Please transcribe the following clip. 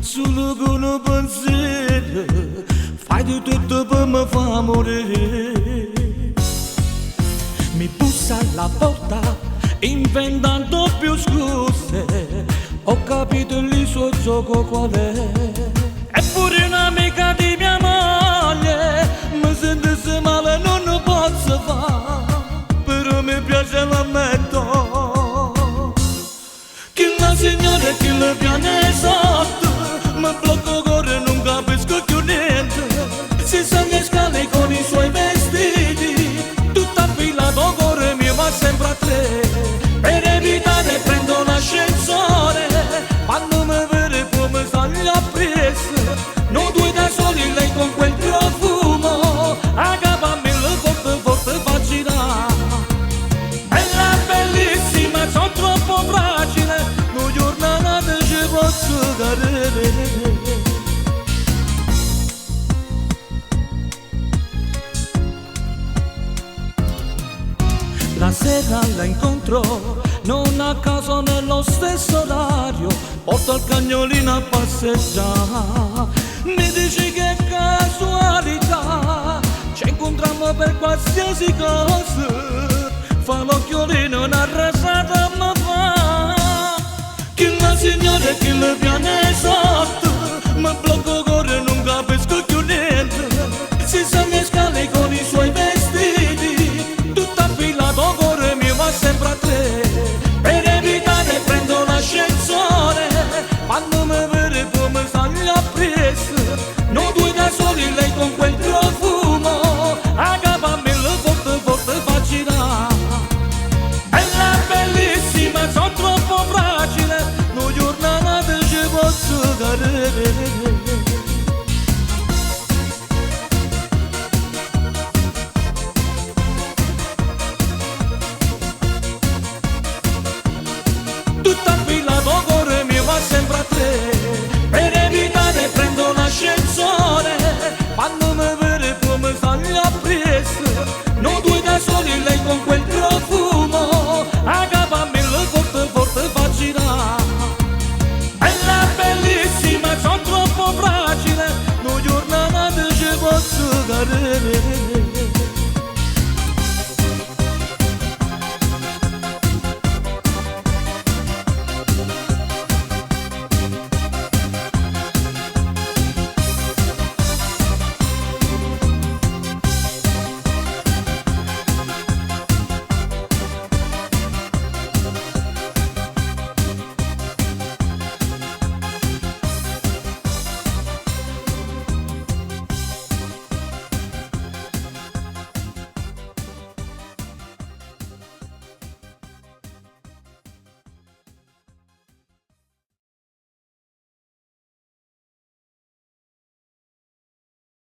Solo con un pensiero fai di tutto per me fa morire. Mi bussa alla porta inventando più scuse. Ho capito il suo gioco qual è. Eppure un'amica di mia moglie mi sentisse male non lo posso fare. Però mi piace l'ammetto che la signora che le piane sotto mi blocco cuore e non capisco più niente. Si sale le scale con i suoi vestiti, tutta affilato cuore mio va sempre a tre. Per evitare prendo l'ascensore, quando mi vede poi mi sale appresso. Non due da soli lei con quel profumo, agapami le forte forte fa girare. Bella bellissima, sono troppo fragile, non giornata ci posso cadere. La sera la incontro, non a caso nello stesso orario, porto il cagnolino a passeggiare. Mi dici che casualità, ci incontriamo per qualsiasi cosa. Fa l'occhiolino, una rasata mi fa, che la signora che le piane sotto, mi blocco cuore e non capisco più niente. Si sale le scale con i suoi vestiti, tutta affilato cuore mio va sempre a tre. Per evitare prendo l'ascensore, quando mi vede poi mi sale appresso. Non due da soli lei con quel profumo, agapami le forte forte fa girare. Bella bellissima, sono troppo fragile, non giornata ci posso cadere. Tutta affilato cuore mio va sempre a tre. Per evitare prendo l'ascensore, quando mi vede poi mi sale appresso. Non due da soli lei con quel profumo, agapami le forte forte fa girare. Bella bellissima, sono troppo fragile, non giornata ci posso cadere.